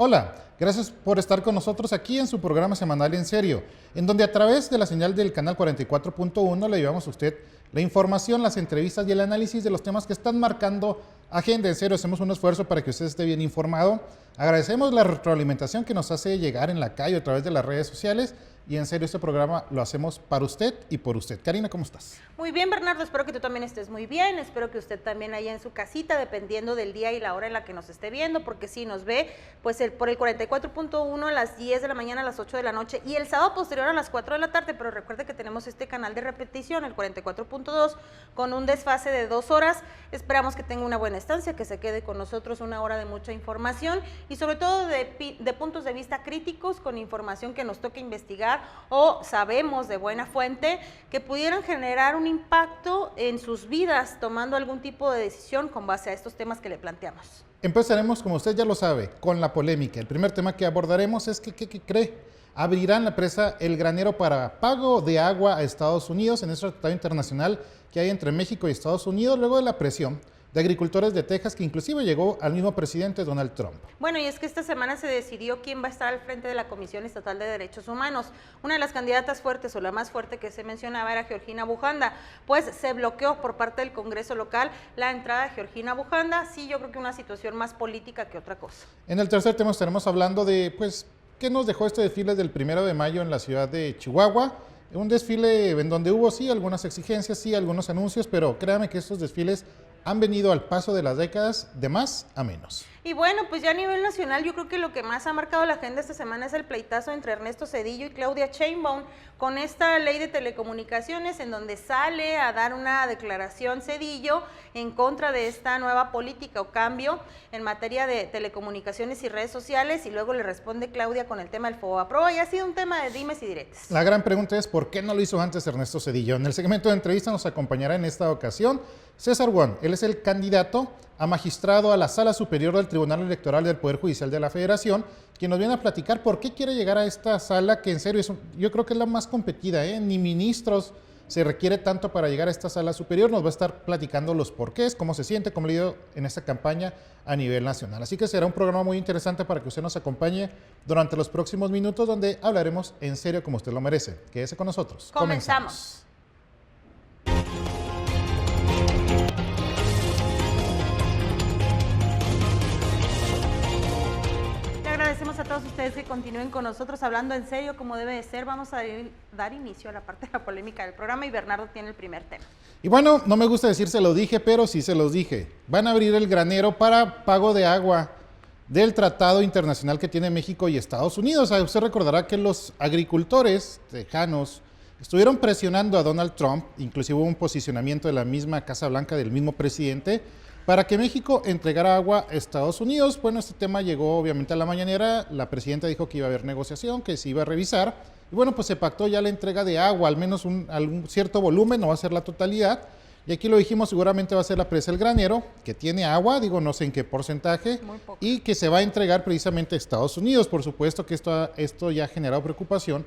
Hola, gracias por estar con nosotros aquí en su programa semanal En Serio, en donde a través de la señal del canal 44.1 le llevamos a usted la información, las entrevistas y el análisis de los temas que están marcando agenda. En serio, hacemos un esfuerzo para que usted esté bien informado. Agradecemos la retroalimentación que nos hace llegar en la calle a través de las redes sociales. Y en serio, este programa lo hacemos para usted y por usted. Karina, ¿cómo estás? Muy bien, Bernardo, espero que tú también estés muy bien, espero que usted también allá en su casita, dependiendo del día y la hora en la que nos esté viendo, porque si nos ve, pues por el 44.1 a las 10 de la mañana, a las 8 de la noche, y el sábado posterior a las 4 de la tarde, pero recuerde que tenemos este canal de repetición, el 44.2, con un desfase de 2 horas, esperamos que tenga una buena estancia, que se quede con nosotros una hora de mucha información, y sobre todo de puntos de vista críticos, con información que nos toque investigar, o sabemos de buena fuente, que pudieran generar un impacto en sus vidas, tomando algún tipo de decisión con base a estos temas que le planteamos. Empezaremos, como usted ya lo sabe, con la polémica. El primer tema que abordaremos es que, ¿qué cree? Abrirán la presa El Granero para pago de agua a Estados Unidos en este tratado internacional que hay entre México y Estados Unidos, luego de la presión de agricultores de Texas, que inclusive llegó al mismo presidente Donald Trump. Bueno, y es que esta semana se decidió quién va a estar al frente de la Comisión Estatal de Derechos Humanos. Una de las candidatas fuertes, o la más fuerte que se mencionaba, era Georgina Bujanda, pues se bloqueó por parte del Congreso local la entrada de Georgina Bujanda. Sí, yo creo que una situación más política que otra cosa. En el tercer tema estaremos hablando de, pues, ¿qué nos dejó este desfile del 1 de mayo en la ciudad de Chihuahua? Un desfile en donde hubo, sí, algunas exigencias, sí, algunos anuncios, pero créame que estos desfiles han venido al paso de las décadas de más a menos. Y bueno, pues ya a nivel nacional yo creo que lo que más ha marcado la agenda esta semana es el pleitazo entre Ernesto Zedillo y Claudia Sheinbaum con esta ley de telecomunicaciones, en donde sale a dar una declaración Zedillo en contra de esta nueva política o cambio en materia de telecomunicaciones y redes sociales, y luego le responde Claudia con el tema del FOBAPROA, y ha sido un tema de dimes y diretes. La gran pregunta es, ¿por qué no lo hizo antes Ernesto Zedillo? En el segmento de entrevista nos acompañará en esta ocasión César Wong. Él es el candidato a magistrado a la Sala Superior del Tribunal Electoral del Poder Judicial de la Federación, quien nos viene a platicar por qué quiere llegar a esta sala, que en serio yo creo que es la más competida, ni ministros se requiere tanto para llegar a esta sala superior. Nos va a estar platicando los porqués, cómo se siente, cómo le ha ido en esta campaña a nivel nacional. Así que será un programa muy interesante para que usted nos acompañe durante los próximos minutos, donde hablaremos en serio como usted lo merece. Quédese con nosotros. Comenzamos. Agradecemos a todos ustedes que continúen con nosotros hablando en serio como debe de ser. Vamos a dar inicio a la parte de la polémica del programa y Bernardo tiene el primer tema. Y bueno, no me gusta decir se lo dije, pero sí se los dije. Van a abrir el granero para pago de agua del tratado internacional que tiene México y Estados Unidos. Usted recordará que los agricultores tejanos estuvieron presionando a Donald Trump, inclusive hubo un posicionamiento de la misma Casa Blanca, del mismo presidente, para que México entregara agua a Estados Unidos. Bueno, este tema llegó obviamente a la mañanera, la presidenta dijo que iba a haber negociación, que se iba a revisar, y bueno, pues se pactó ya la entrega de agua, al menos algún cierto volumen, no va a ser la totalidad, y aquí lo dijimos, seguramente va a ser la presa El Granero, que tiene agua, digo, no sé en qué porcentaje, y que se va a entregar precisamente a Estados Unidos. Por supuesto que esto ya ha generado preocupación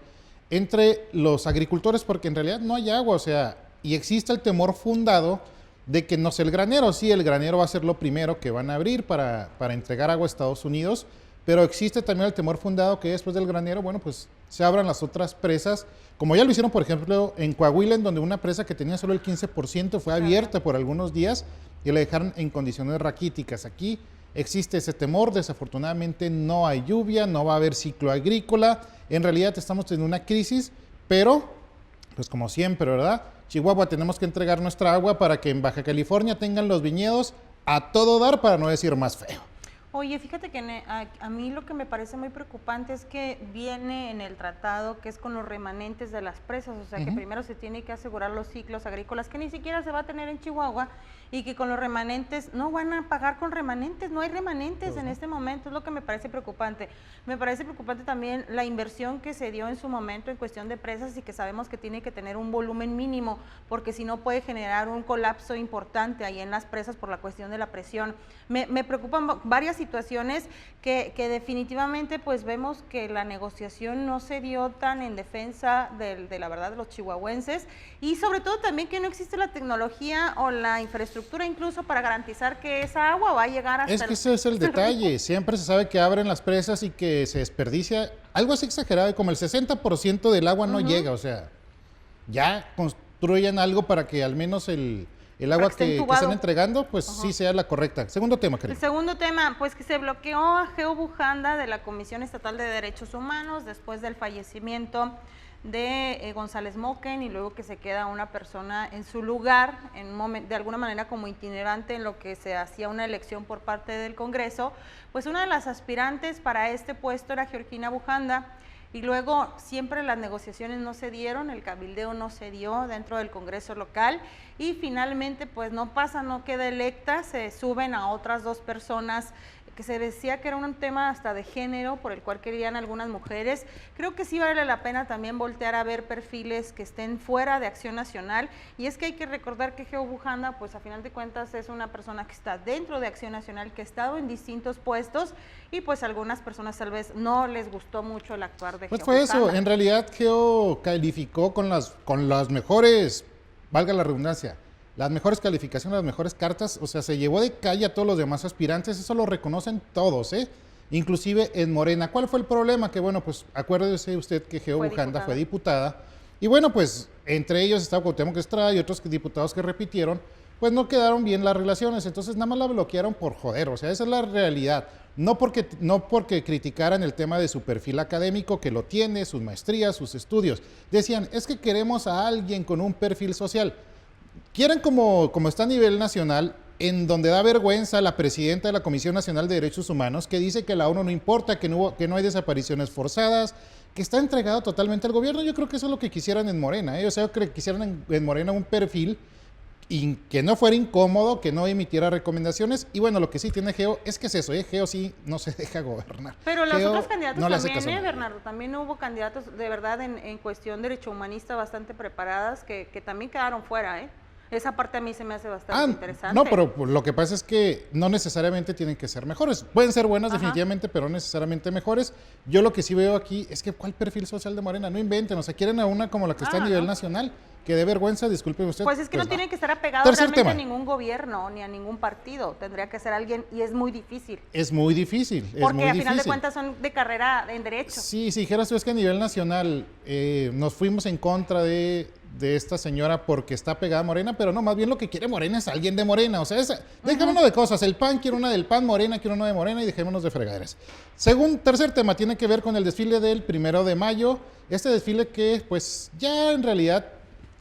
entre los agricultores, porque en realidad no hay agua, o sea, y existe el temor fundado de que no sé el granero, sí, el granero va a ser lo primero que van a abrir para entregar agua a Estados Unidos, pero existe también el temor fundado que después del granero, bueno, pues se abran las otras presas, como ya lo hicieron, por ejemplo, en Coahuila, en donde una presa que tenía solo el 15% fue abierta por algunos días y la dejaron en condiciones raquíticas. Aquí existe ese temor, desafortunadamente no hay lluvia, no va a haber ciclo agrícola, en realidad estamos en una crisis, pero, pues como siempre, ¿verdad? Chihuahua, tenemos que entregar nuestra agua para que en Baja California tengan los viñedos a todo dar, para no decir más feo. Oye, fíjate que a mí lo que me parece muy preocupante es que viene en el tratado que es con los remanentes de las presas, o sea que primero se tiene que asegurar los ciclos agrícolas, que ni siquiera se va a tener en Chihuahua, y que con los remanentes, no van a pagar con remanentes, no hay remanentes en este momento, es lo que me parece preocupante. Me parece preocupante también la inversión que se dio en su momento en cuestión de presas, y que sabemos que tiene que tener un volumen mínimo, porque si no puede generar un colapso importante ahí en las presas por la cuestión de la presión. Me preocupan varias situaciones que definitivamente pues vemos que la negociación no se dio tan en defensa de la verdad de los chihuahuenses, y sobre todo también que no existe la tecnología o la infraestructura incluso para garantizar que esa agua va a llegar hasta Es que ese es el detalle, siempre se sabe que abren las presas y que se desperdicia, algo así exagerado, como el 60% del agua no llega, o sea, ya construyan algo para que al menos el agua que están entregando, pues sí sea la correcta. Segundo tema, El segundo tema, pues que se bloqueó a Geo Bujanda de la Comisión Estatal de Derechos Humanos después del fallecimiento de González Moquen, y luego que se queda una persona en su lugar, de alguna manera como itinerante en lo que se hacía una elección por parte del Congreso. Pues una de las aspirantes para este puesto era Georgina Bujanda, y luego siempre las negociaciones no se dieron, el cabildeo no se dio dentro del Congreso local, y finalmente pues no pasa, no queda electa, se suben a otras dos personas que se decía que era un tema hasta de género por el cual querían algunas mujeres. Creo que sí vale la pena también voltear a ver perfiles que estén fuera de Acción Nacional, y es que hay que recordar que Geo Bujanda pues a final de cuentas es una persona que está dentro de Acción Nacional, que ha estado en distintos puestos, y pues a algunas personas tal vez no les gustó mucho el actuar de Geo Bujanda. Pues fue eso, en realidad Geo calificó con las mejores, valga la redundancia, las mejores calificaciones, las mejores cartas, o sea, se llevó de calle a todos los demás aspirantes, eso lo reconocen todos, inclusive en Morena. ¿Cuál fue el problema? Que bueno, pues acuérdese usted que Geo Bujanda fue diputada, y bueno, pues entre ellos estaba Cuauhtémoc Estrada y otros diputados que repitieron, pues no quedaron bien las relaciones, entonces nada más la bloquearon por joder, o sea, esa es la realidad. No porque criticaran el tema de su perfil académico, que lo tiene, sus maestrías, sus estudios. Decían, es que queremos a alguien con un perfil social. Quieren como está a nivel nacional, en donde da vergüenza la presidenta de la Comisión Nacional de Derechos Humanos, que dice que la ONU no importa, que no hay desapariciones forzadas, que está entregado totalmente al gobierno. Yo creo que eso es lo que quisieran en Morena, O sea, que quisieran en Morena un perfil y que no fuera incómodo, que no emitiera recomendaciones. Y bueno, lo que sí tiene Geo es que es eso, Geo sí no se deja gobernar. Pero los otros candidatos no también, Bernardo, también hubo candidatos de verdad en cuestión derecho humanista bastante preparadas que también quedaron fuera, Esa parte a mí se me hace bastante interesante. No, pero lo que pasa es que no necesariamente tienen que ser mejores. Pueden ser buenas definitivamente, pero no necesariamente mejores. Yo lo que sí veo aquí es que ¿cuál perfil social de Morena? No inventen, o sea, quieren a una como la que está a nivel nacional. Que de vergüenza, disculpe usted. Pues es que no tiene que estar apegado realmente a ningún gobierno ni a ningún partido. Tendría que ser alguien, y es muy difícil. Es muy difícil. Porque a final de cuentas son de carrera en derecho. Sí, si dijeras tú es que a nivel nacional nos fuimos en contra de esta señora porque está pegada a Morena, pero no, más bien lo que quiere Morena es alguien de Morena. O sea, dejémonos de cosas. El PAN quiere una del PAN, Morena quiere una de Morena, y dejémonos de fregaderas. Tercer tema tiene que ver con el desfile del 1 de mayo. Este desfile que, pues, ya en realidad,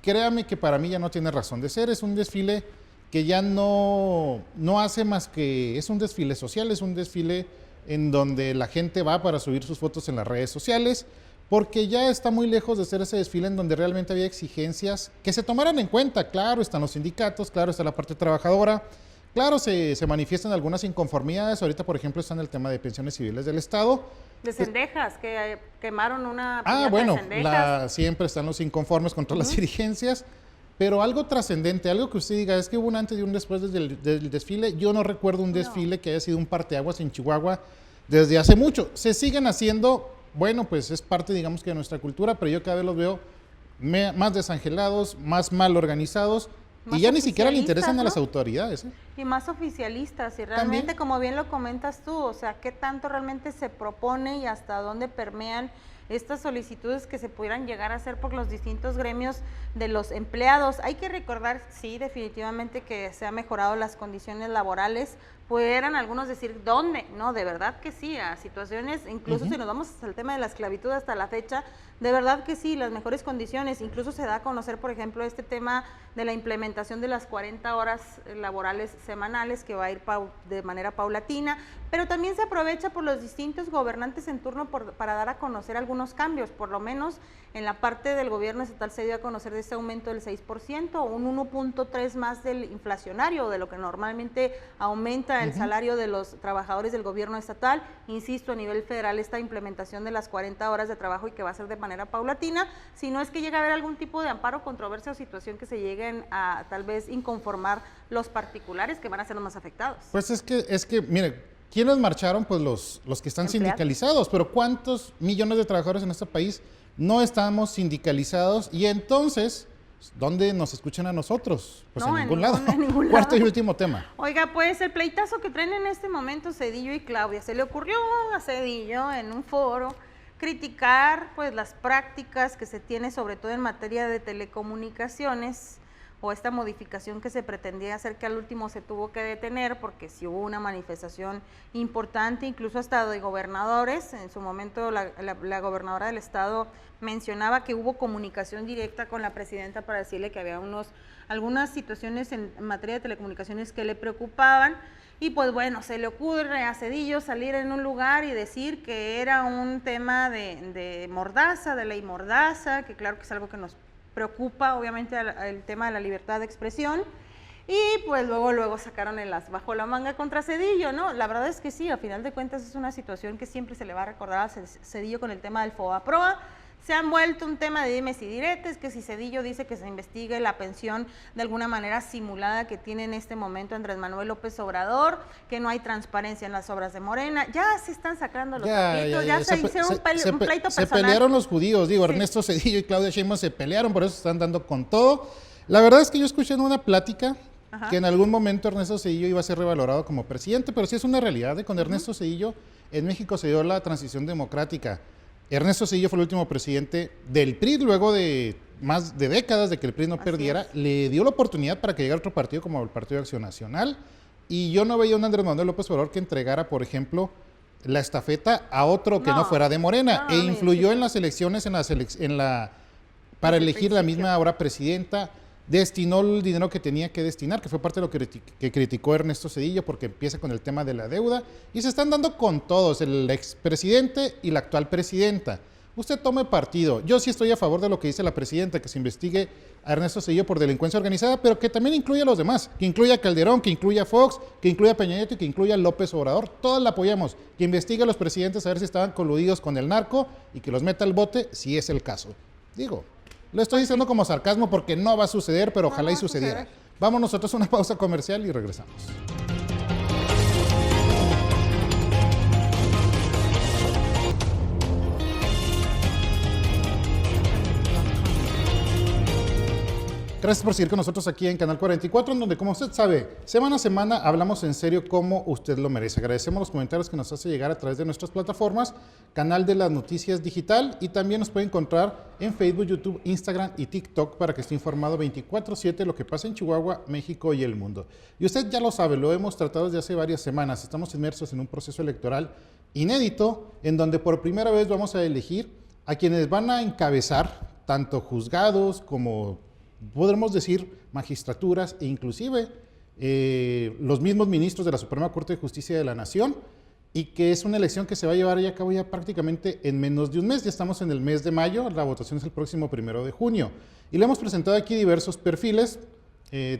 créame que para mí ya no tiene razón de ser. Es un desfile que ya no hace más que... Es un desfile social, es un desfile en donde la gente va para subir sus fotos en las redes sociales, porque ya está muy lejos de ser ese desfile en donde realmente había exigencias que se tomaran en cuenta. Claro, están los sindicatos, claro, está la parte trabajadora, claro, se manifiestan algunas inconformidades. Ahorita, por ejemplo, está en el tema de pensiones civiles del Estado. De Cendejas, que quemaron una... bueno, siempre están los inconformes con todas las dirigencias, pero algo trascendente, algo que usted diga, es que hubo un antes y un después del desfile. Yo no recuerdo un desfile que haya sido un parteaguas en Chihuahua desde hace mucho. Se siguen haciendo, bueno, pues es parte, digamos, que de nuestra cultura, pero yo cada vez los veo más desangelados, más mal organizados, y ya ni siquiera le interesan a las autoridades. Y más oficialistas, y realmente, ¿también? Como bien lo comentas tú, o sea, ¿qué tanto realmente se propone y hasta dónde permean estas solicitudes que se pudieran llegar a hacer por los distintos gremios de los empleados? Hay que recordar, sí, definitivamente que se han mejorado las condiciones laborales. Pudieran algunos decir, ¿dónde? No, de verdad que sí, a situaciones, incluso si nos vamos al tema de la esclavitud hasta la fecha, de verdad que sí, las mejores condiciones. Incluso se da a conocer, por ejemplo, este tema de la implementación de las 40 horas laborales semanales, que va a ir de manera paulatina, pero también se aprovecha por los distintos gobernantes en turno para dar a conocer algunos cambios. Por lo menos en la parte del gobierno estatal se dio a conocer de este aumento del 6%, un 1.3 más del inflacionario, de lo que normalmente aumenta el salario de los trabajadores del gobierno estatal. Insisto, a nivel federal, esta implementación de las 40 horas de trabajo, y que va a ser de manera paulatina, si no es que llega a haber algún tipo de amparo, controversia o situación que se lleguen a tal vez inconformar los particulares, que van a ser los más afectados. Pues es que mire, ¿quiénes marcharon? Pues los que están Empleados. sindicalizados, pero ¿cuántos millones de trabajadores en este país no estamos sindicalizados? Y entonces, ¿dónde nos escuchan a nosotros? Pues No, en ningún lado. en ningún Cuarto y lado. último tema. Oiga, pues el pleitazo que traen en este momento Zedillo y Claudia, se le ocurrió a Zedillo en un foro criticar pues las prácticas que se tiene sobre todo en materia de telecomunicaciones o esta modificación que se pretendía hacer que al último se tuvo que detener porque sí hubo una manifestación importante, incluso hasta de gobernadores. En su momento la gobernadora del estado mencionaba que hubo comunicación directa con la presidenta para decirle que había algunas situaciones en materia de telecomunicaciones que le preocupaban. Y pues bueno, se le ocurre a Zedillo salir en un lugar y decir que era un tema de mordaza, de ley mordaza, que claro que es algo que nos preocupa, obviamente, el tema de la libertad de expresión. Y pues luego sacaron el as bajo la manga contra Zedillo, ¿no? La verdad es que sí, a final de cuentas es una situación que siempre se le va a recordar a Zedillo con el tema del FOBAPROA. Se han vuelto un tema de dimes y diretes, que si Zedillo dice que se investigue la pensión de alguna manera simulada que tiene en este momento Andrés Manuel López Obrador, que no hay transparencia en las obras de Morena, ya se están sacando los tapitos, ya se hicieron un pleito se personal. pelearon los judíos, digo, Sí. Ernesto Zedillo y Claudia Sheinbaum se pelearon, por eso están dando con todo. La verdad es que yo escuché en una plática Ajá. que en algún momento Ernesto Zedillo iba a ser revalorado como presidente, pero sí es una realidad, con Ernesto Zedillo en México se dio la transición democrática. Ernesto Zedillo fue el último presidente del PRI, luego de más de décadas de que el PRI no Así perdiera, es. le dio la oportunidad para que llegara otro partido como el Partido de Acción Nacional, y yo no veía a un Andrés Manuel López Obrador que entregara, por ejemplo, la estafeta a otro que no No. fuera de Morena, No, e ni de influyó chiste. en las elecciones, para Desde el elegir la principio. misma ahora presidenta, destinó el dinero que tenía que destinar, que fue parte de lo que criticó Ernesto Zedillo, porque empieza con el tema de la deuda, y se están dando con todos, el expresidente y la actual presidenta. Usted tome partido. Yo sí estoy a favor de lo que dice la presidenta, que se investigue a Ernesto Zedillo por delincuencia organizada, pero que también incluya a los demás, que incluya a Calderón, que incluya a Fox, que incluya a Peña Nieto y que incluya a López Obrador. Todos la apoyamos. Que investigue a los presidentes a ver si estaban coludidos con el narco y que los meta al bote si es el caso. Digo, lo estoy diciendo como sarcasmo porque no va a suceder, pero No, ojalá no y va a sucediera. suceder. Vamos nosotros a una pausa comercial y regresamos. Gracias por seguir con nosotros aquí en Canal 44, en donde, como usted sabe, semana a semana hablamos en serio como usted lo merece. Agradecemos los comentarios que nos hace llegar a través de nuestras plataformas, Canal de las Noticias Digital, y también nos puede encontrar en Facebook, YouTube, Instagram y TikTok para que esté informado 24/7 de lo que pasa en Chihuahua, México y el mundo. Y usted ya lo sabe, lo hemos tratado desde hace varias semanas. Estamos inmersos en un proceso electoral inédito, en donde por primera vez vamos a elegir a quienes van a encabezar tanto juzgados como podremos decir magistraturas e inclusive los mismos ministros de la Suprema Corte de Justicia de la Nación, y que es una elección que se va a llevar a cabo ya prácticamente en menos de un mes. Ya estamos en el mes de mayo, la votación es el próximo 1 de junio. Y le hemos presentado aquí diversos perfiles,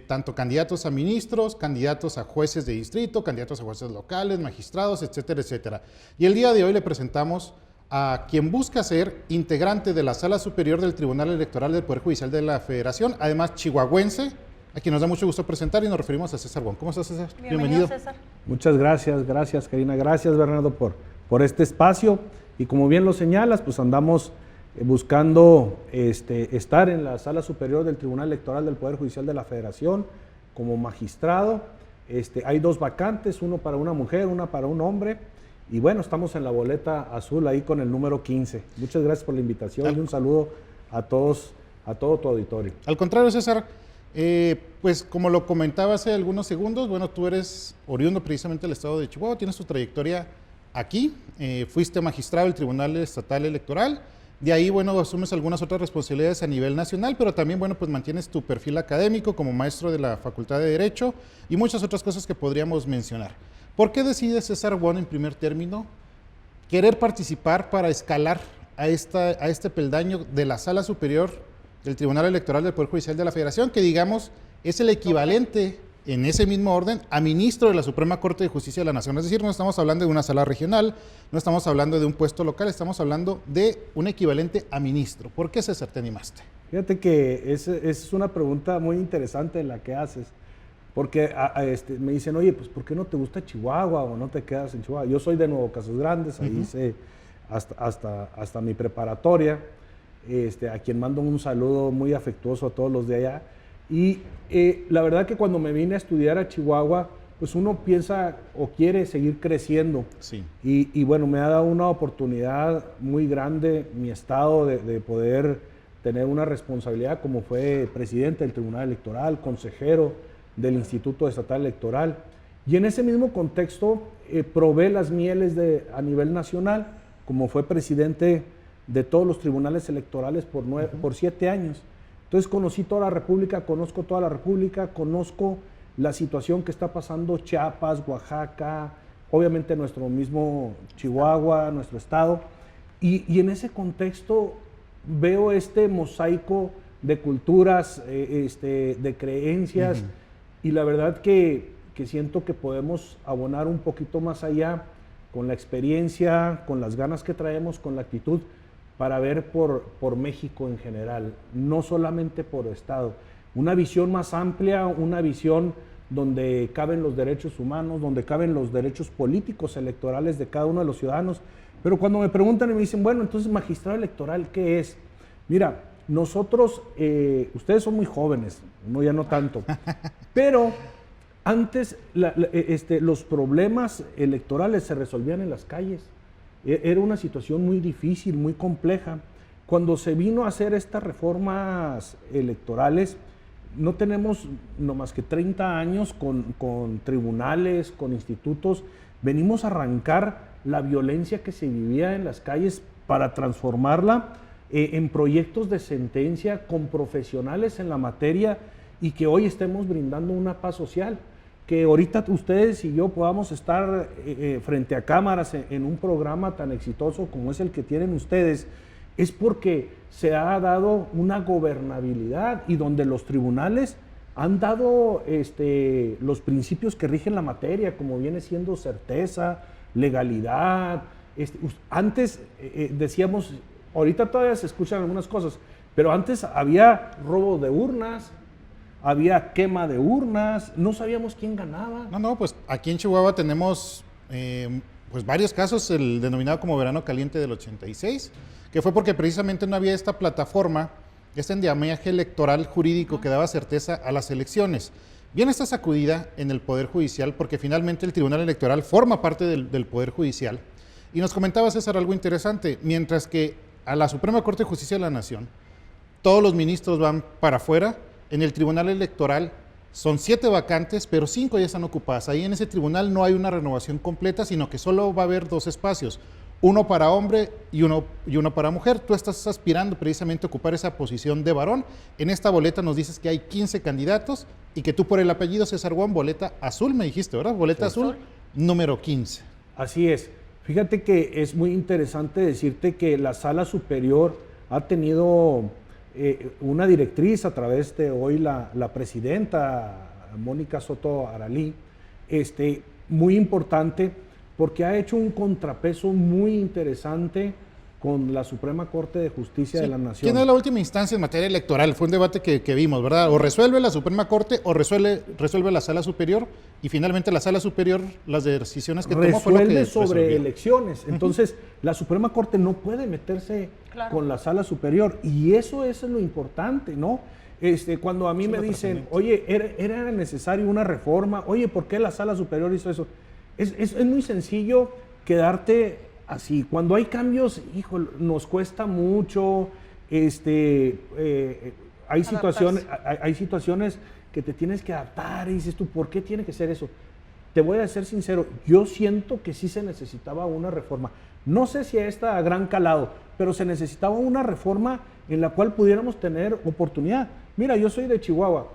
tanto candidatos a ministros, candidatos a jueces de distrito, candidatos a jueces locales, magistrados, etcétera, etcétera. Y el día de hoy le presentamos a quien busca ser integrante de la Sala Superior del Tribunal Electoral del Poder Judicial de la Federación, además chihuahuense, a quien nos da mucho gusto presentar, y nos referimos a César Bon. ¿Cómo estás, César? Bienvenido, César. Muchas gracias Karina, gracias Bernardo por este espacio, y como bien lo señalas, pues andamos buscando estar en la Sala Superior del Tribunal Electoral del Poder Judicial de la Federación como magistrado. Hay 2 vacantes, uno para una mujer, una para un hombre. Y bueno, estamos en la boleta azul ahí con el número 15. Muchas gracias por la invitación y un saludo a todos, a todo tu auditorio. Al contrario, César, pues como lo comentaba hace algunos segundos, bueno, tú eres oriundo precisamente del estado de Chihuahua, tienes tu trayectoria aquí, fuiste magistrado del Tribunal Estatal Electoral, de ahí, bueno, asumes algunas otras responsabilidades a nivel nacional, pero también, bueno, pues mantienes tu perfil académico como maestro de la Facultad de Derecho y muchas otras cosas que podríamos mencionar. ¿Por qué decide César Bon, en primer término, querer participar para escalar a este peldaño de la Sala Superior del Tribunal Electoral del Poder Judicial de la Federación, que digamos es el equivalente en ese mismo orden a ministro de la Suprema Corte de Justicia de la Nación? Es decir, no estamos hablando de una sala regional, no estamos hablando de un puesto local, estamos hablando de un equivalente a ministro. ¿Por qué, César, te animaste? Fíjate que es una pregunta muy interesante la que haces, Porque me dicen, oye, pues ¿por qué no te gusta Chihuahua o no te quedas en Chihuahua? Yo soy de Nuevo Casas Grandes, ahí hice hasta mi preparatoria, a quien mando un saludo muy afectuoso a todos los de allá. Y la verdad que cuando me vine a estudiar a Chihuahua, pues uno piensa o quiere seguir creciendo. Sí. Y bueno, me ha dado una oportunidad muy grande mi estado de poder tener una responsabilidad como fue presidente del Tribunal Electoral, consejero del Instituto Estatal Electoral. Y en ese mismo contexto probé las mieles a nivel nacional, como fue presidente de todos los tribunales electorales por 7 años. Entonces conocí toda la República, conozco toda la República, conozco la situación que está pasando Chiapas, Oaxaca, obviamente nuestro mismo Chihuahua, nuestro estado. Y en ese contexto veo este mosaico de culturas, de creencias, y la verdad que siento que podemos abonar un poquito más allá con la experiencia, con las ganas que traemos, con la actitud, para ver por México en general, no solamente por estado. Una visión más amplia, una visión donde caben los derechos humanos, donde caben los derechos políticos electorales de cada uno de los ciudadanos. Pero cuando me preguntan y me dicen, bueno, entonces magistrado electoral, ¿qué es? Mira, nosotros, ustedes son muy jóvenes, uno ya no tanto, pero antes los problemas electorales se resolvían en las calles. Era una situación muy difícil, muy compleja. Cuando se vino a hacer estas reformas electorales, no tenemos no más que 30 años con tribunales, con institutos. Venimos a arrancar la violencia que se vivía en las calles para transformarla en proyectos de sentencia con profesionales en la materia y que hoy estemos brindando una paz social. Que ahorita ustedes y yo podamos estar frente a cámaras en un programa tan exitoso como es el que tienen ustedes, es porque se ha dado una gobernabilidad y donde los tribunales han dado los principios que rigen la materia, como viene siendo certeza, legalidad. Antes decíamos, ahorita todavía se escuchan algunas cosas, pero antes había robo de urnas, había quema de urnas, no sabíamos quién ganaba. No, pues aquí en Chihuahua tenemos pues varios casos, el denominado como verano caliente del 86, que fue porque precisamente no había esta plataforma, este endamiaje electoral jurídico que daba certeza a las elecciones. Viene esta sacudida en el Poder Judicial porque finalmente el Tribunal Electoral forma parte del Poder Judicial. Y nos comentaba, César, algo interesante, mientras que a la Suprema Corte de Justicia de la Nación, todos los ministros van para afuera. En el Tribunal Electoral son 7 vacantes, pero 5 ya están ocupadas. Ahí en ese tribunal no hay una renovación completa, sino que solo va a haber 2 espacios, uno para hombre y uno para mujer. Tú estás aspirando precisamente a ocupar esa posición de varón. En esta boleta nos dices que hay 15 candidatos y que tú por el apellido César Guam, boleta azul, me dijiste, ¿verdad? Boleta azul, número 15. Así es. Fíjate que es muy interesante decirte que la Sala Superior ha tenido una directriz a través de hoy la presidenta Mónica Soto Aralí, muy importante porque ha hecho un contrapeso muy interesante con la Suprema Corte de Justicia de la Nación. ¿Quién es la última instancia en materia electoral? Fue un debate que vimos, ¿verdad? O resuelve la Suprema Corte o resuelve la Sala Superior, y finalmente la Sala Superior, las decisiones que tomó fue lo que resuelve sobre resolvió. Elecciones. Entonces, la Suprema Corte no puede meterse con la Sala Superior, y eso es lo importante, ¿no? Cuando a mí me dicen, oye, era necesario una reforma, oye, ¿por qué la Sala Superior hizo eso? Es muy sencillo quedarte así. Cuando hay cambios, hijo, nos cuesta mucho, hay situaciones que te tienes que adaptar y dices tú, ¿por qué tiene que ser eso? Te voy a ser sincero, yo siento que sí se necesitaba una reforma. No sé si a esta gran calado, pero se necesitaba una reforma en la cual pudiéramos tener oportunidad. Mira, yo soy de Chihuahua.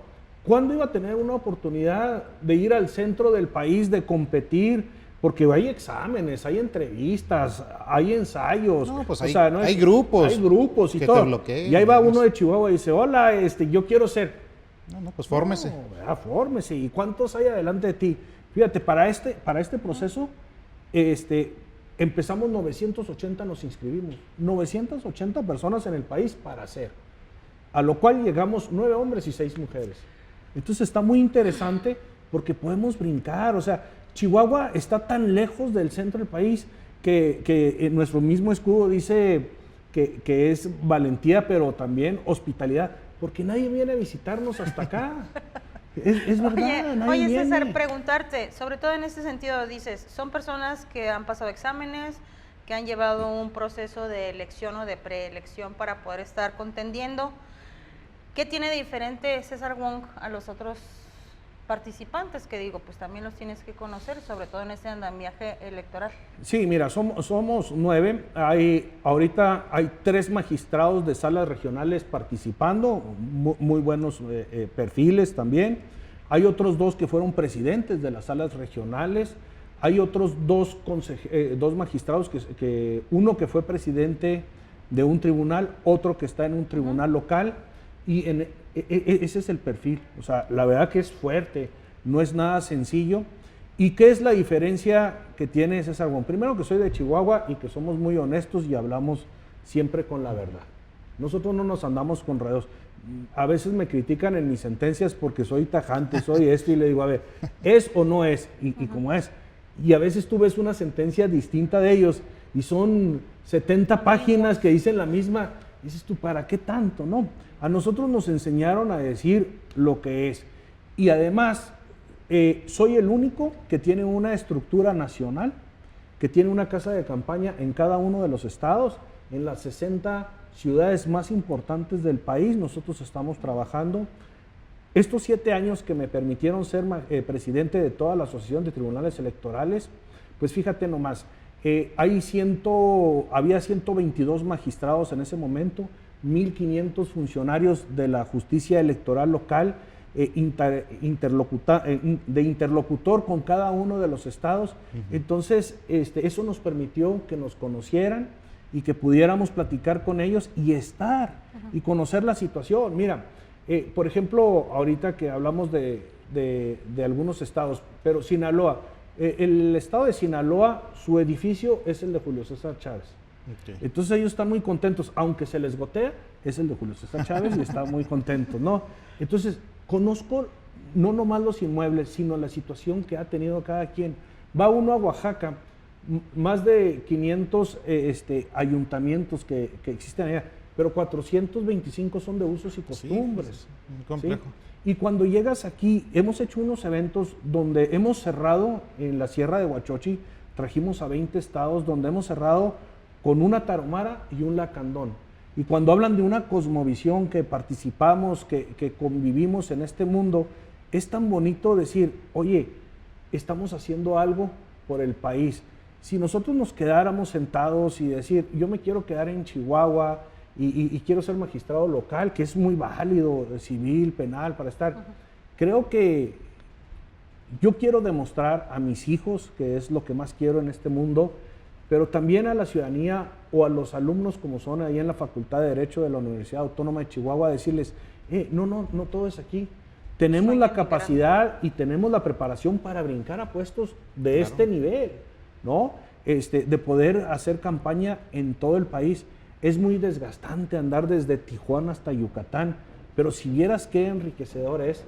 ¿Cuándo iba a tener una oportunidad de ir al centro del país, de competir? Porque hay exámenes, hay entrevistas, hay ensayos. No, pues o hay, sea, no hay grupos. Hay grupos y que todo. te bloqueen, y ahí va uno de Chihuahua y dice, hola, yo quiero ser. No, pues fórmese. No, fórmese. ¿Y cuántos hay adelante de ti? Fíjate, para este proceso, empezamos 980, nos inscribimos. 980 personas en el país para hacer. A lo cual llegamos 9 hombres y 6 mujeres. Entonces está muy interesante porque podemos brincar. O sea, Chihuahua está tan lejos del centro del país que nuestro mismo escudo dice que es valentía, pero también hospitalidad, porque nadie viene a visitarnos hasta acá. Es verdad, nadie Oye, César, viene. preguntarte, sobre todo en este sentido, dices, son personas que han pasado exámenes, que han llevado un proceso de elección o de preelección para poder estar contendiendo. ¿Qué tiene de diferente César Wong a los otros participantes? Que digo, pues también los tienes que conocer, sobre todo en este andamiaje electoral. Sí, mira, somos 9. Ahorita hay 3 magistrados de salas regionales participando, muy buenos perfiles también. Hay otros 2 que fueron presidentes de las salas regionales. Hay otros 2 magistrados, uno que fue presidente de un tribunal, otro que está en un tribunal local, y ese es el perfil. O sea, la verdad que es fuerte, no es nada sencillo. ¿Y qué es la diferencia que tiene César Wong? Primero, que soy de Chihuahua y que somos muy honestos y hablamos siempre con la verdad. Nosotros no nos andamos con rodeos. A veces me critican en mis sentencias porque soy tajante, soy esto, y le digo, a ver, ¿es o no es? Y como es. Y a veces tú ves una sentencia distinta de ellos y son 70 páginas que dicen la misma. Dices tú, ¿para qué tanto? No, a nosotros nos enseñaron a decir lo que es. Y además, soy el único que tiene una estructura nacional, que tiene una casa de campaña en cada uno de los estados, en las 60 ciudades más importantes del país. Nosotros estamos trabajando. Estos 7 años que me permitieron ser presidente de toda la Asociación de Tribunales Electorales, pues fíjate nomás, había 122 magistrados en ese momento, 1.500 funcionarios de la justicia electoral local, de interlocutor con cada uno de los estados. Entonces, eso nos permitió que nos conocieran y que pudiéramos platicar con ellos y estar y conocer la situación. Mira, por ejemplo, ahorita que hablamos de algunos estados, pero Sinaloa, el estado de Sinaloa, su edificio es el de Julio César Chávez. Okay. Entonces ellos están muy contentos, aunque se les gotea, es el de Julio César Chávez y están muy contentos, ¿no? Entonces, conozco no nomás los inmuebles, sino la situación que ha tenido cada quien. Va uno a Oaxaca, más de 500 ayuntamientos que existen allá, pero 425 son de usos y costumbres. Sí, muy complejo. ¿Sí? Y cuando llegas aquí, hemos hecho unos eventos donde hemos cerrado en la Sierra de Huachochi, trajimos a 20 estados, donde hemos cerrado con una tarahumara y un lacandón. Y cuando hablan de una cosmovisión que participamos, que convivimos en este mundo, es tan bonito decir, oye, estamos haciendo algo por el país. Si nosotros nos quedáramos sentados y decir, yo me quiero quedar en Chihuahua y quiero ser magistrado local, que es muy válido, civil, penal, para estar, creo que yo quiero demostrar a mis hijos, que es lo que más quiero en este mundo, pero también a la ciudadanía o a los alumnos como son ahí en la Facultad de Derecho de la Universidad Autónoma de Chihuahua, decirles, no todo es aquí. Tenemos la capacidad y tenemos la preparación para brincar a puestos de este nivel, ¿no? De poder hacer campaña en todo el país. Es muy desgastante andar desde Tijuana hasta Yucatán, pero si vieras qué enriquecedor es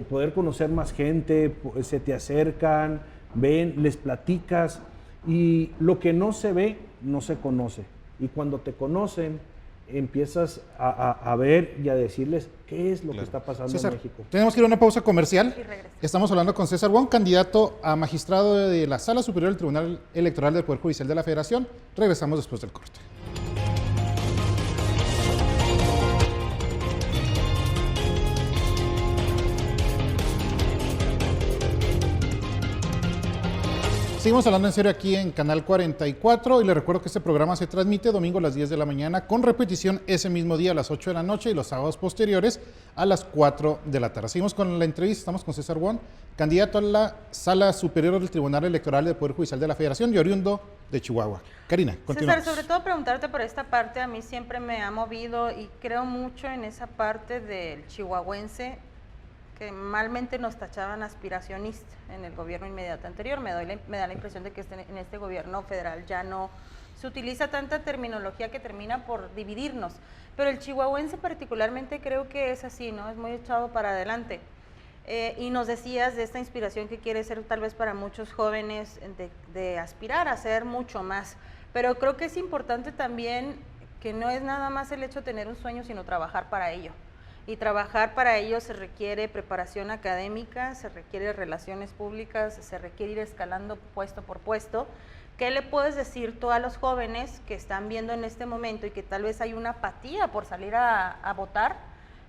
poder conocer más gente, se te acercan, ven, les platicas, y lo que no se ve, no se conoce. Y cuando te conocen, empiezas a ver y a decirles qué es lo que está pasando César, en México. Tenemos que ir a una pausa comercial. Estamos hablando con César Wong, candidato a magistrado de la Sala Superior del Tribunal Electoral del Poder Judicial de la Federación. Regresamos después del corte. Seguimos hablando en serio aquí en Canal 44 y les recuerdo que este programa se transmite domingo a las 10 de la mañana con repetición ese mismo día a las 8 de la noche y los sábados posteriores a las 4 de la tarde. Seguimos con la entrevista, estamos con César Wong, candidato a la Sala Superior del Tribunal Electoral del Poder Judicial de la Federación y oriundo de Chihuahua. Karina, continuamos. César, sobre todo preguntarte por esta parte, a mí siempre me ha movido y creo mucho en esa parte del chihuahuense que malmente nos tachaban aspiracionistas en el gobierno inmediato anterior. Me da la impresión de que en este gobierno federal ya no se utiliza tanta terminología que termina por dividirnos, pero el chihuahuense particularmente creo que es así, ¿no? Es muy echado para adelante. Y nos decías de esta inspiración que quiere ser tal vez para muchos jóvenes de aspirar a ser mucho más. Pero creo que es importante también que no es nada más el hecho de tener un sueño, sino trabajar para ello. Y trabajar para ello se requiere preparación académica, se requiere relaciones públicas, se requiere ir escalando puesto por puesto. ¿Qué le puedes decir tú a los jóvenes que están viendo en este momento y que tal vez hay una apatía por salir a votar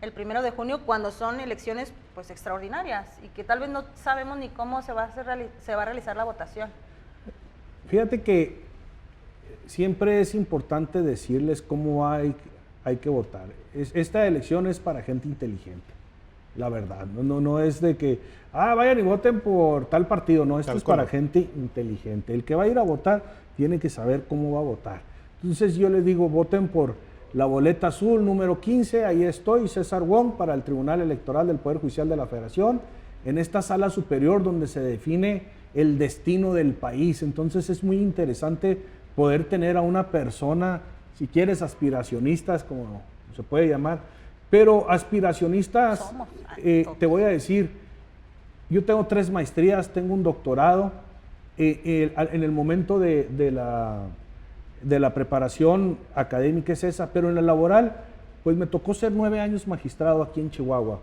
el 1 de junio cuando son elecciones pues extraordinarias y que tal vez no sabemos ni cómo se va a realizar la votación? Fíjate que siempre es importante decirles cómo hay que votar. Esta elección es para gente inteligente, la verdad. No es de que, vayan y voten por tal partido. No, esto es para gente inteligente. El que va a ir a votar tiene que saber cómo va a votar. Entonces yo les digo, voten por la boleta azul número 15, ahí estoy, César Wong, para el Tribunal Electoral del Poder Judicial de la Federación, en esta sala superior donde se define el destino del país. Entonces es muy interesante poder tener a una persona, si quieres aspiracionistas, como se puede llamar, pero aspiracionistas, te voy a decir, yo tengo 3 maestrías, tengo un doctorado, en el momento de la preparación académica es esa, pero en la laboral, pues me tocó ser 9 años magistrado aquí en Chihuahua.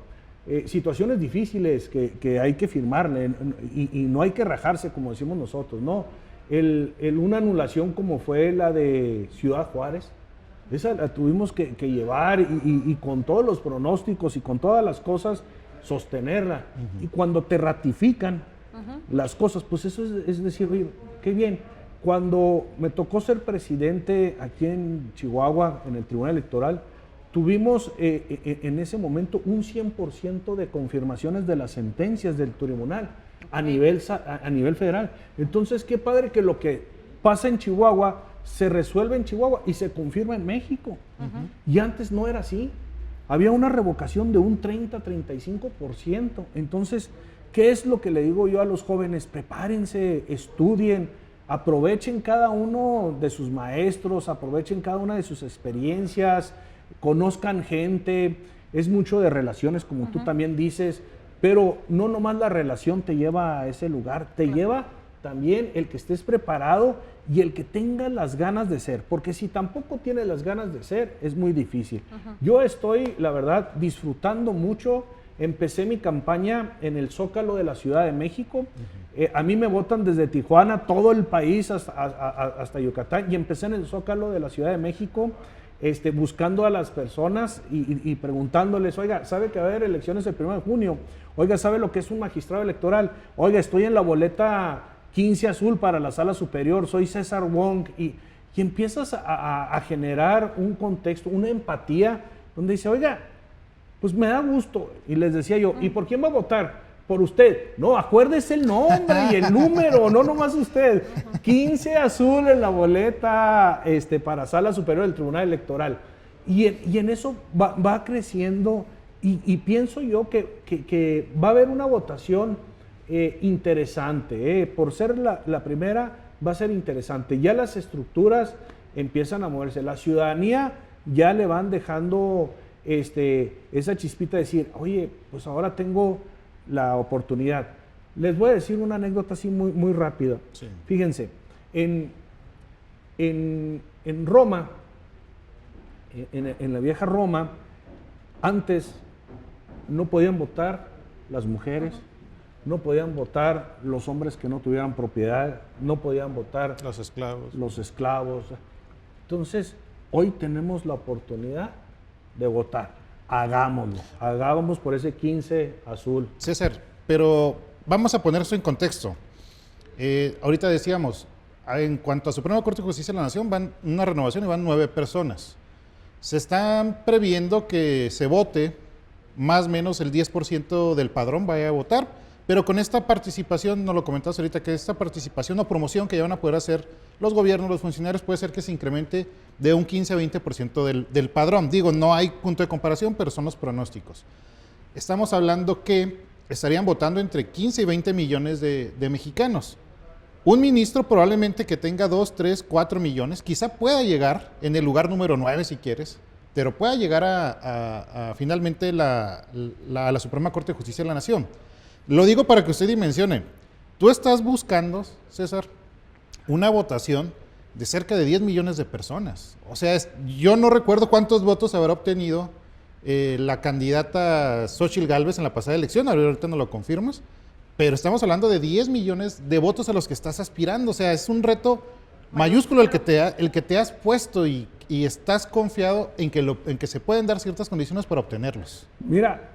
Situaciones difíciles que hay que firmarle y no hay que rajarse, como decimos nosotros, ¿no? Una anulación como fue la de Ciudad Juárez, esa la tuvimos que llevar y con todos los pronósticos y con todas las cosas sostenerla. Y cuando te ratifican las cosas, pues eso es decir, oye, qué bien. Cuando me tocó ser presidente aquí en Chihuahua, en el Tribunal Electoral, tuvimos en ese momento un 100% de confirmaciones de las sentencias del tribunal a nivel federal. Entonces, qué padre que lo que pasa en Chihuahua se resuelve en Chihuahua y se confirma en México. Y antes no era así. Había una revocación de un 30-35%. Entonces, ¿qué es lo que le digo yo a los jóvenes? Prepárense, estudien, aprovechen cada uno de sus maestros, aprovechen cada una de sus experiencias, conozcan gente, es mucho de relaciones, como tú también dices, pero no nomás la relación te lleva a ese lugar, te lleva también el que estés preparado y el que tenga las ganas de ser, porque si tampoco tienes las ganas de ser, es muy difícil. Yo estoy, la verdad, disfrutando mucho. Empecé mi campaña en el Zócalo de la Ciudad de México. A mí me votan desde Tijuana, todo el país hasta Yucatán, y empecé en el Zócalo de la Ciudad de México, buscando a las personas y preguntándoles, oiga, ¿sabe que va a haber elecciones el 1 de junio? Oiga, ¿sabe lo que es un magistrado electoral? Oiga, estoy en la boleta 15 azul para la sala superior, soy César Wong, y empiezas a generar un contexto, una empatía, donde dice, oiga, pues me da gusto. Y les decía yo, ¿y por quién va a votar? Por usted. No, acuérdese el nombre y el número, no nomás usted. 15 azul en la boleta para sala superior del Tribunal Electoral. Y en eso va creciendo y pienso yo que va a haber una votación interesante. Por ser la primera, va a ser interesante. Ya las estructuras empiezan a moverse. La ciudadanía ya le van dejando esa chispita de decir, oye, pues ahora tengo la oportunidad. Les voy a decir una anécdota así muy, muy rápida. Sí. Fíjense, en Roma, en la vieja Roma, antes no podían votar las mujeres, no podían votar los hombres que no tuvieran propiedad, no podían votar los esclavos. Entonces, hoy tenemos la oportunidad de votar. Hagamos por ese 15 azul. César, pero vamos a poner esto en contexto. Ahorita decíamos, en cuanto a Suprema Corte de Justicia de la Nación, van una renovación y van 9 personas. Se están previendo que se vote más o menos el 10% del padrón vaya a votar, pero con esta participación, nos lo comentaste ahorita, que esta participación o promoción que ya van a poder hacer los gobiernos, los funcionarios, puede ser que se incremente de un 15 a 20% del padrón. Digo, no hay punto de comparación, pero son los pronósticos. Estamos hablando que estarían votando entre 15 y 20 millones de mexicanos. Un ministro probablemente que tenga 2, 3, 4 millones, quizá pueda llegar en el lugar número 9 si quieres, pero pueda llegar a finalmente a la Suprema Corte de Justicia de la Nación. Lo digo para que usted dimensione. Tú estás buscando, César, una votación de cerca de 10 millones de personas. O sea, yo no recuerdo cuántos votos habrá obtenido la candidata Xóchitl Gálvez en la pasada elección, ahorita no lo confirmas, pero estamos hablando de 10 millones de votos a los que estás aspirando. O sea, es un reto mayúsculo el que te has puesto y estás confiado en que se pueden dar ciertas condiciones para obtenerlos. Mira,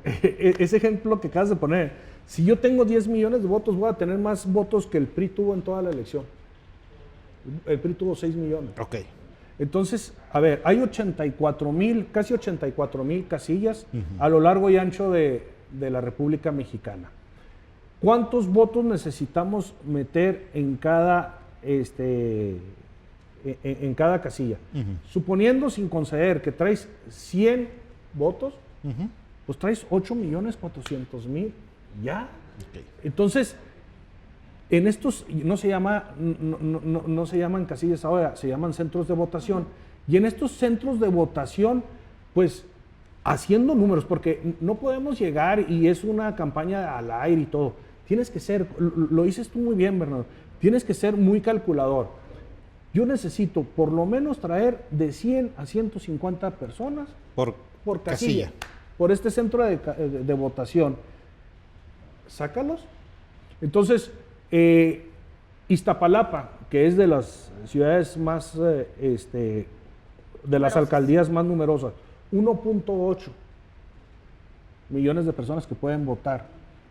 ese ejemplo que acabas de poner, si yo tengo 10 millones de votos, voy a tener más votos que el PRI tuvo en toda la elección. El PRI tuvo 6 millones. Ok. Entonces, a ver, hay 84,000, casi 84,000 casillas a lo largo y ancho de la República Mexicana. ¿Cuántos votos necesitamos meter en cada, en cada casilla? Suponiendo, sin conceder, que traes 100 votos, pues traes 8,400,000 ya. Okay. Entonces, en estos no se llaman casillas ahora, se llaman centros de votación. Y en estos centros de votación, pues haciendo números, porque no podemos llegar y es una campaña al aire y todo. Tienes que ser, lo dices tú muy bien, Bernardo, tienes que ser muy calculador. Yo necesito por lo menos traer de 100 a 150 personas por casilla, por este centro de votación. Sácalos. Entonces, Iztapalapa, que es de las ciudades más, de las alcaldías más numerosas, 1.8 millones de personas que pueden votar,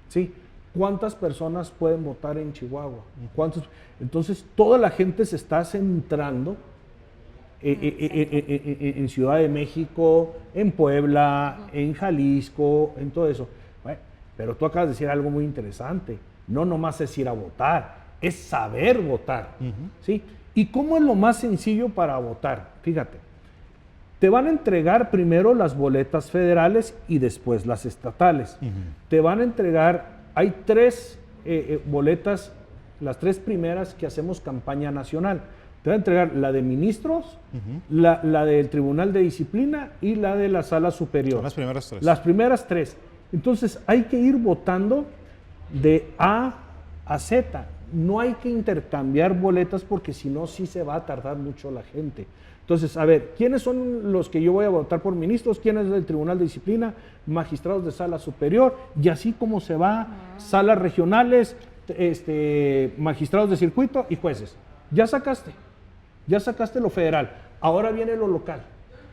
¿sí? ¿Cuántas personas pueden votar en Chihuahua? Entonces, toda la gente se está centrando en Ciudad de México, en Puebla, en Jalisco, en todo eso. Bueno, pero tú acabas de decir algo muy interesante. No nomás es ir a votar, es saber votar, ¿sí? ¿Y cómo es lo más sencillo para votar? Fíjate, te van a entregar primero las boletas federales y después las estatales. Te van a entregar, hay 3 boletas, las 3 primeras que hacemos campaña nacional. Te van a entregar la de ministros, la del Tribunal de Disciplina y la de la Sala Superior. Son las primeras 3. Las primeras 3. Entonces hay que ir votando de A a Z. No hay que intercambiar boletas porque si no, sí se va a tardar mucho la gente. Entonces, a ver, ¿quiénes son los que yo voy a votar por ministros? ¿Quiénes del Tribunal de Disciplina? Magistrados de Sala Superior, y así como se va, salas regionales, magistrados de circuito y jueces. Ya sacaste lo federal, ahora viene lo local,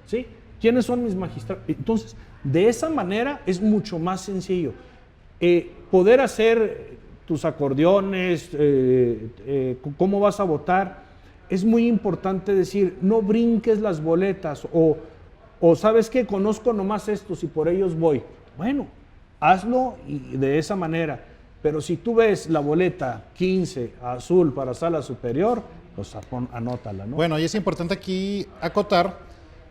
¿sí? ¿Quiénes son mis magistrados? Entonces, de esa manera es mucho más sencillo. Poder hacer tus acordeones, cómo vas a votar, es muy importante decir, no brinques las boletas o ¿sabes qué? Conozco nomás estos y por ellos voy. Bueno, hazlo y de esa manera. Pero si tú ves la boleta 15 azul para Sala Superior, pues anótala, ¿no? Bueno, y es importante aquí acotar,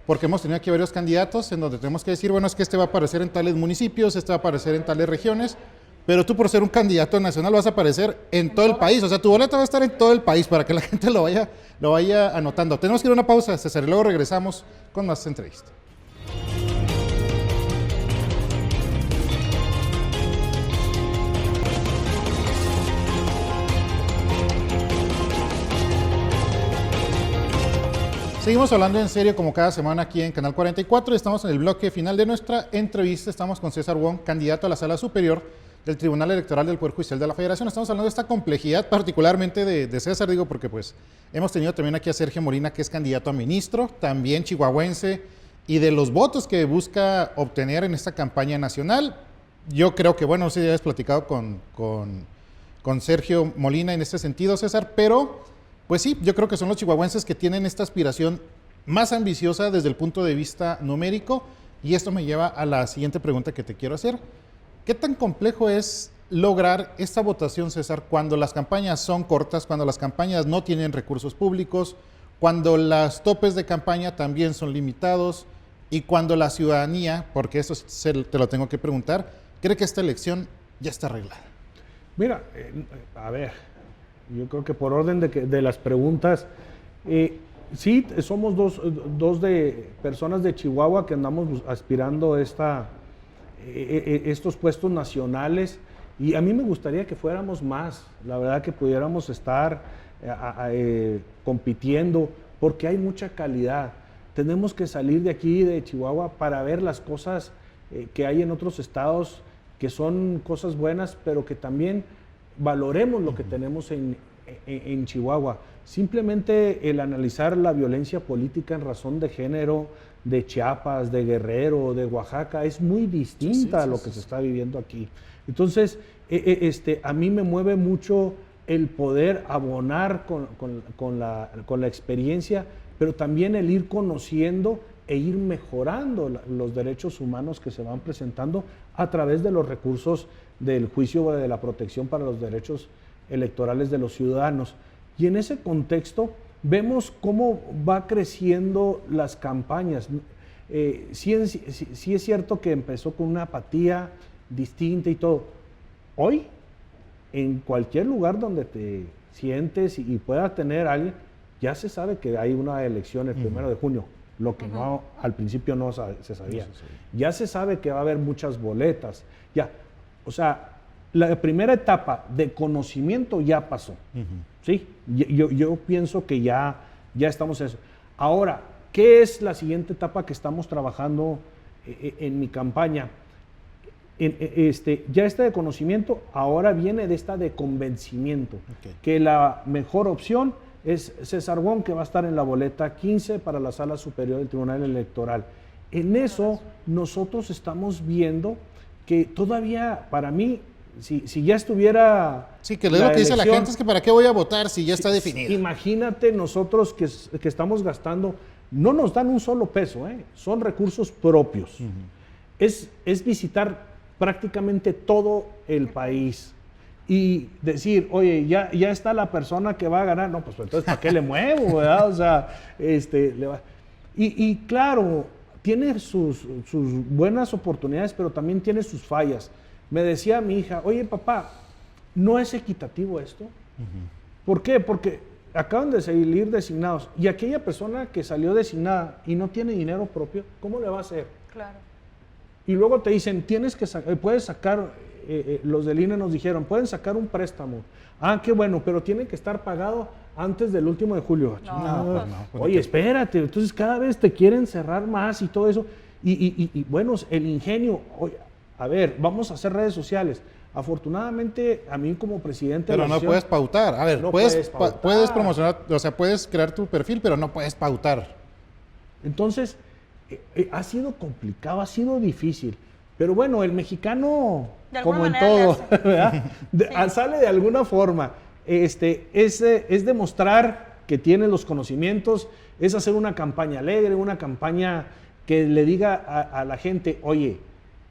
porque hemos tenido aquí varios candidatos en donde tenemos que decir, bueno, es que este va a aparecer en tales municipios, este va a aparecer en tales regiones, pero tú por ser un candidato nacional vas a aparecer en todo el país. O sea, tu boleta va a estar en todo el país para que la gente lo vaya anotando. Tenemos que ir a una pausa, César, y luego regresamos con más entrevistas. Seguimos hablando en serio como cada semana aquí en Canal 44 y estamos en el bloque final de nuestra entrevista. Estamos con César Wong, candidato a la Sala Superior del Tribunal Electoral del Poder Judicial de la Federación. Estamos hablando de esta complejidad particularmente de César, digo, porque pues hemos tenido también aquí a Sergio Molina, que es candidato a ministro, también chihuahuense, y de los votos que busca obtener en esta campaña nacional. Yo creo que, bueno, sí, ya has platicado con Sergio Molina en este sentido, César, pero pues sí, yo creo que son los chihuahuenses que tienen esta aspiración más ambiciosa desde el punto de vista numérico, y esto me lleva a la siguiente pregunta que te quiero hacer. ¿Qué tan complejo es lograr esta votación, César, cuando las campañas son cortas, cuando las campañas no tienen recursos públicos, cuando los topes de campaña también son limitados y cuando la ciudadanía, porque eso te lo tengo que preguntar, cree que esta elección ya está arreglada? Mira, a ver, yo creo que por orden de las preguntas, sí, somos dos de personas de Chihuahua que andamos aspirando estos puestos nacionales, Y a mí me gustaría que fuéramos más, la verdad que pudiéramos estar compitiendo, porque hay mucha calidad. Tenemos que salir de aquí, de Chihuahua, para ver las cosas que hay en otros estados, que son cosas buenas, pero que también valoremos lo que tenemos en Chihuahua. Simplemente el analizar la violencia política en razón de género de Chiapas, de Guerrero, de Oaxaca, es muy distinta a lo que se está viviendo aquí. Entonces, a mí me mueve mucho el poder abonar con la experiencia, pero también el ir conociendo e ir mejorando los derechos humanos que se van presentando a través de los recursos del juicio de la protección para los derechos electorales de los ciudadanos. Y en ese contexto vemos cómo va creciendo las campañas. Sí es cierto que empezó con una apatía distinta y todo. Hoy, en cualquier lugar donde te sientes y pueda tener a alguien, ya se sabe que hay una elección el 1 de junio, lo que no, al principio no se sabía. Ya se sabe que va a haber muchas boletas. Ya, o sea, la primera etapa de conocimiento ya pasó. ¿Sí? Yo pienso que ya estamos en eso. Ahora, ¿qué es la siguiente etapa que estamos trabajando en mi campaña? Ya de conocimiento, ahora viene de esta de convencimiento, que la mejor opción es César Wong, que va a estar en la boleta 15 para la Sala Superior del Tribunal Electoral. En eso nosotros estamos viendo que todavía, para mí, si ya estuviera... Sí, que lo que dice la gente es que ¿para qué voy a votar si ya está definido? Imagínate nosotros que estamos gastando, no nos dan un solo peso, son recursos propios. Es visitar prácticamente todo el país y decir, oye, ya está la persona que va a ganar, no, pues entonces ¿para qué le muevo? ¿Verdad? O sea, y claro, tiene sus buenas oportunidades, pero también tiene sus fallas. Me decía mi hija, oye papá, ¿no es equitativo esto? ¿Por qué? Porque acaban de salir designados y aquella persona que salió designada y no tiene dinero propio, ¿cómo le va a hacer? Claro. Y luego te dicen, puedes sacar, los del INE nos dijeron, pueden sacar un préstamo. Ah, qué bueno, pero tiene que estar pagado antes del 1 de julio. No, Oye, espérate, entonces cada vez te quieren cerrar más y todo eso. Y bueno, el ingenio, oye, a ver, vamos a hacer redes sociales. Afortunadamente, a mí como presidente... Pero no puedes pautar. A ver, no puedes promocionar, o sea, puedes crear tu perfil, pero no puedes pautar. Entonces, ha sido complicado, ha sido difícil. Pero bueno, el mexicano, como en todo, sale de alguna forma. Es demostrar que tiene los conocimientos, es hacer una campaña alegre, una campaña que le diga a la gente, oye,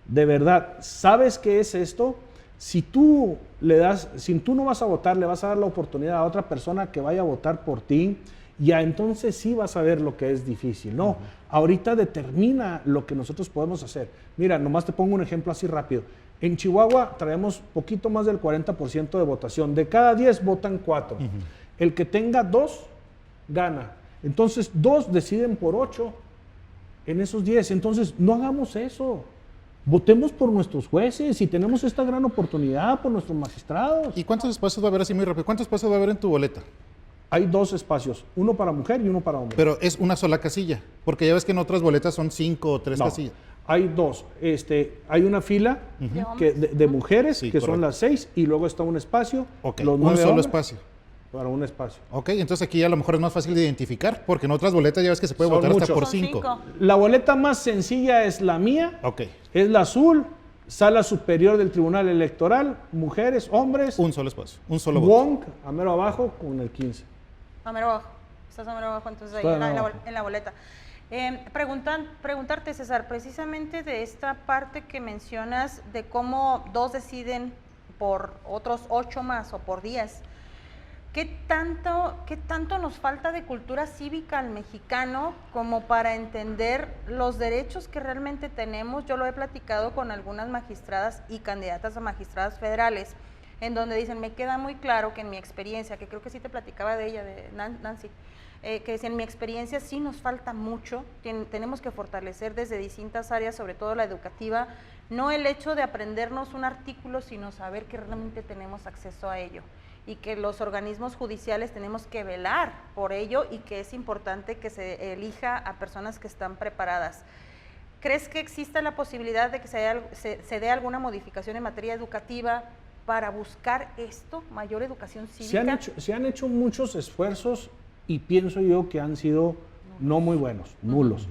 de verdad, ¿sabes qué es esto? Si tú no vas a votar, le vas a dar la oportunidad a otra persona que vaya a votar por ti, ya entonces sí vas a ver lo que es difícil, ¿no? Ahorita determina lo que nosotros podemos hacer. Mira, nomás te pongo un ejemplo así rápido. En Chihuahua traemos poquito más del 40% de votación. De cada 10 votan 4. El que tenga 2 gana. Entonces 2 deciden por 8 en esos 10. Entonces no hagamos eso. Votemos por nuestros jueces y tenemos esta gran oportunidad por nuestros magistrados. ¿Y cuántos espacios va a haber así muy rápido? ¿Cuántos espacios va a haber en tu boleta? Hay 2 espacios, uno para mujer y uno para hombre. Pero es una sola casilla, porque ya ves que en otras boletas son 5 o 3 casillas. Hay 2. Hay una fila de mujeres, que son las 6, y luego está un espacio. Los 9 un solo espacio. Para un espacio. Ok, entonces aquí a lo mejor es más fácil de identificar, porque en otras boletas ya ves que se puede votar hasta por 5. La boleta más sencilla es la mía, es la azul, Sala Superior del Tribunal Electoral, mujeres, hombres. Un solo espacio, un solo voto. Wong, a mero abajo, con el 15. A mero abajo, estás a mero abajo entonces ahí en la boleta. Preguntarte, César, precisamente de esta parte que mencionas de cómo 2 deciden por otros 8 más o por 10, ¿qué tanto nos falta de cultura cívica al mexicano como para entender los derechos que realmente tenemos? Yo lo he platicado con algunas magistradas y candidatas a magistradas federales, en donde dicen, me queda muy claro que en mi experiencia, que creo que sí te platicaba de ella, de Nancy, que en mi experiencia sí nos falta mucho, tenemos que fortalecer desde distintas áreas, sobre todo la educativa, No el hecho de aprendernos un artículo, sino saber que realmente tenemos acceso a ello y que los organismos judiciales tenemos que velar por ello y que es importante que se elija a personas que están preparadas. ¿Crees que exista la posibilidad de que se dé alguna modificación en materia educativa para buscar esto, mayor educación cívica? Se han hecho muchos esfuerzos y pienso yo que han sido no muy buenos, nulos.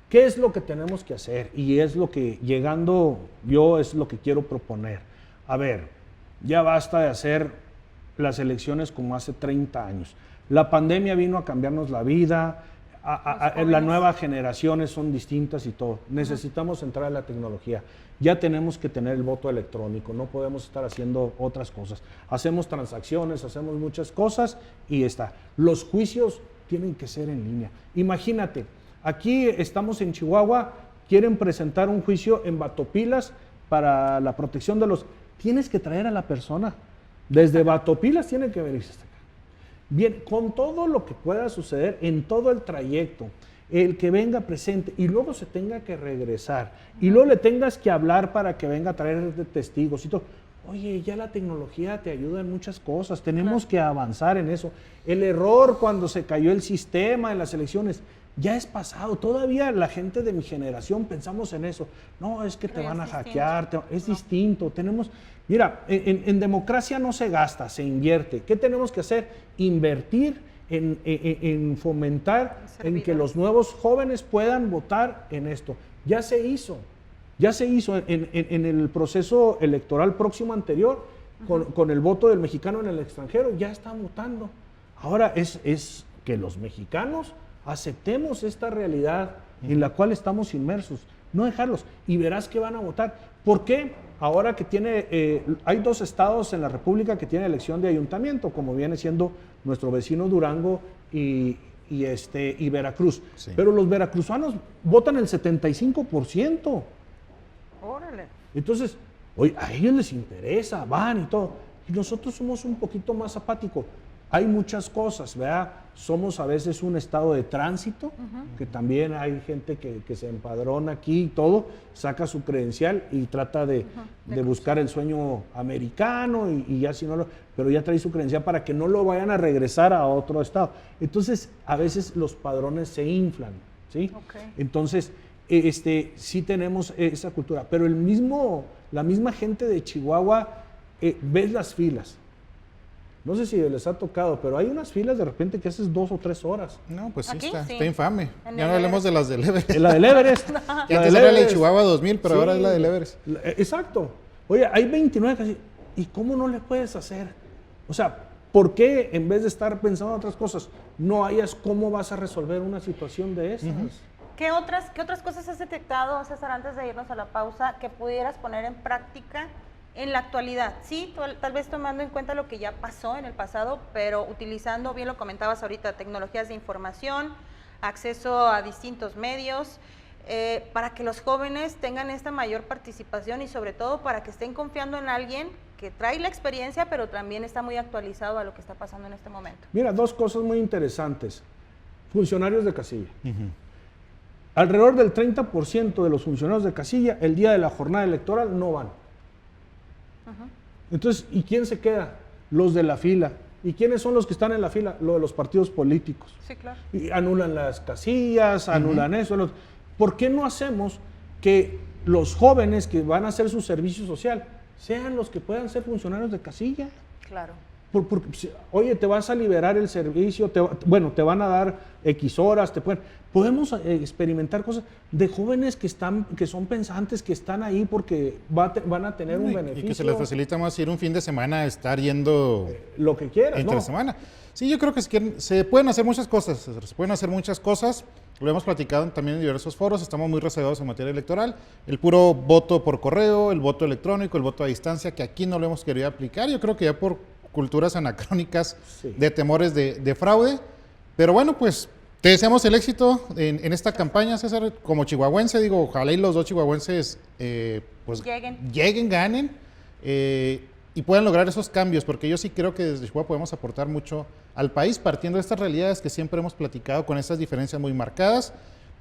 ¿Qué es lo que tenemos que hacer? Y es lo que, llegando yo, es lo que quiero proponer. A ver, ya basta de hacer las elecciones como hace 30 años. La pandemia vino a cambiarnos la vida, las nuevas generaciones son distintas y todo. Necesitamos entrar a la tecnología. Ya tenemos que tener el voto electrónico, no podemos estar haciendo otras cosas. Hacemos transacciones, hacemos muchas cosas y está. Los juicios tienen que ser en línea. Imagínate, aquí estamos en Chihuahua, quieren presentar un juicio en Batopilas para la protección de los... Tienes que traer a la persona. Desde Batopilas tiene que venirse hasta acá. Bien, con todo lo que pueda suceder en todo el trayecto, el que venga presente y luego se tenga que regresar y luego le tengas que hablar para que venga a traer testigos y todo. Oye, ya la tecnología te ayuda en muchas cosas, tenemos que avanzar en eso. El error cuando se cayó el sistema en las elecciones ya es pasado. Todavía la gente de mi generación pensamos en eso. No, es que te van a hackear, es distinto. Tenemos, mira, en democracia no se gasta, se invierte. ¿Qué tenemos que hacer? Invertir en fomentar, en que los nuevos jóvenes puedan votar en esto. Ya se hizo en el proceso electoral próximo anterior, con el voto del mexicano en el extranjero, ya están votando. Ahora es que los mexicanos aceptemos esta realidad en la cual estamos inmersos, no dejarlos, y verás que van a votar. ¿Por qué? Ahora que hay 2 estados en la República que tienen elección de ayuntamiento, como viene siendo nuestro vecino Durango y Veracruz. Sí. Pero los veracruzanos votan el 75%. Órale. Entonces, oye, a ellos les interesa, van y todo. Y nosotros somos un poquito más apáticos. Hay muchas cosas, ¿verdad? Somos a veces un estado de tránsito, que también hay gente que se empadrona aquí y todo, saca su credencial y trata de buscar el sueño americano y ya si no lo... Pero ya trae su credencial para que no lo vayan a regresar a otro estado. Entonces, a veces los padrones se inflan, ¿sí? Okay. Entonces, sí tenemos esa cultura. Pero la misma gente de Chihuahua, ves las filas. No sé si les ha tocado, pero hay unas filas de repente que haces 2 o 3 horas. No, pues sí, está infame. Ya no hablemos de las del Everest. La del Everest. Que antes era la de Chihuahua 2000, pero ahora es la del Everest. Exacto. Oye, hay 29 casi. ¿Y cómo no le puedes hacer? O sea, ¿por qué en vez de estar pensando en otras cosas, no hayas cómo vas a resolver una situación de esas? ¿Qué otras cosas has detectado, César, antes de irnos a la pausa, que pudieras poner en práctica en la actualidad? Sí, tal vez tomando en cuenta lo que ya pasó en el pasado, pero utilizando, bien lo comentabas ahorita, tecnologías de información, acceso a distintos medios, para que los jóvenes tengan esta mayor participación y sobre todo para que estén confiando en alguien que trae la experiencia, pero también está muy actualizado a lo que está pasando en este momento. Mira, 2 cosas muy interesantes. Funcionarios de casilla. Alrededor del 30% de los funcionarios de casilla, el día de la jornada electoral, no van. Entonces, ¿y quién se queda? Los de la fila. ¿Y quiénes son los que están en la fila? Los de los partidos políticos. Sí, claro. Y anulan las casillas, anulan eso. ¿Por qué no hacemos que los jóvenes que van a hacer su servicio social sean los que puedan ser funcionarios de casilla? Claro. Porque, oye, te vas a liberar el servicio, te van a dar X horas, podemos experimentar cosas de jóvenes que son pensantes, que están ahí porque van a tener un beneficio. Y que se les facilita más ir un fin de semana a estar yendo lo que quieras, entre semana. Sí, yo creo que se pueden hacer muchas cosas, lo hemos platicado también en diversos foros, estamos muy reservados en materia electoral, el puro voto por correo, el voto electrónico, el voto a distancia, que aquí no lo hemos querido aplicar, yo creo que ya por culturas anacrónicas de temores de fraude, pero bueno, pues te deseamos el éxito en esta campaña, César, como chihuahuense, digo, ojalá y los 2 chihuahuenses pues lleguen, ganen y puedan lograr esos cambios, porque yo sí creo que desde Chihuahua podemos aportar mucho al país, partiendo de estas realidades que siempre hemos platicado con estas diferencias muy marcadas,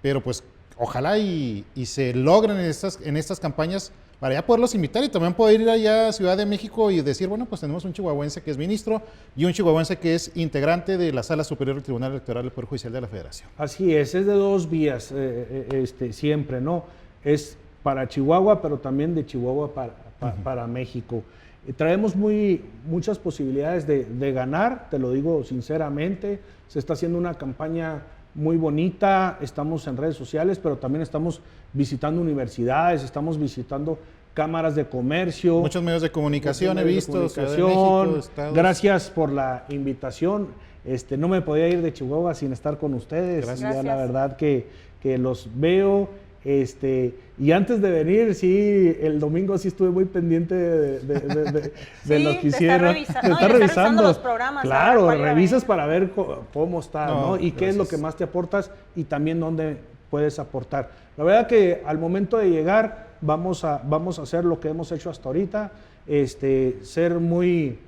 pero pues ojalá y se logren en estas campañas para ya poderlos invitar y también poder ir allá a Ciudad de México y decir, bueno, pues tenemos un chihuahuense que es ministro y un chihuahuense que es integrante de la Sala Superior del Tribunal Electoral del Poder Judicial de la Federación. Así es de dos vías siempre, ¿no? Es para Chihuahua, pero también de Chihuahua para México. Traemos muchas posibilidades de ganar, te lo digo sinceramente. Se está haciendo una campaña muy bonita, estamos en redes sociales, pero también estamos visitando universidades, estamos visitando cámaras de comercio. Muchos medios de comunicación he visto, Ciudad de México, gracias por la invitación. No me podía ir de Chihuahua sin estar con ustedes. Gracias. Ya la verdad que los veo. Y antes de venir, sí, el domingo sí estuve muy pendiente de sí, lo que hicieron. De estar revisando los programas. Claro, revisas para ver cómo está, ¿no? Y qué es lo gracias. que más te aportas y también dónde puedes aportar. La verdad que al momento de llegar vamos a hacer lo que hemos hecho hasta ahorita, ser muy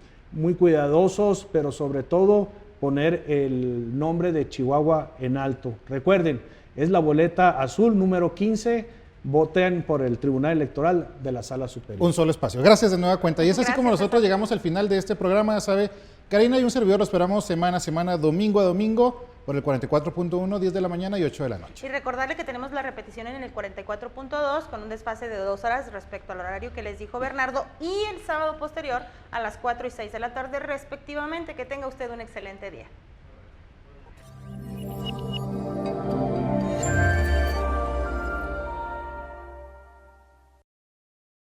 cuidadosos, pero sobre todo poner el nombre de Chihuahua en alto. Recuerden, es la boleta azul número 15. Voten por el Tribunal Electoral de la Sala Superior. Un solo espacio. Gracias de nueva cuenta. Y es así Gracias, como nosotros llegamos al final de este programa. ¿Sabe? Karina y un servidor lo esperamos semana a semana, domingo a domingo, por el 44.1, 10 de la mañana y 8 de la noche. Y recordarle que tenemos la repetición en el 44.2 con un desfase de 2 horas respecto al horario que les dijo Bernardo, y el sábado posterior a las 4 y 6 de la tarde respectivamente. Que tenga usted un excelente día.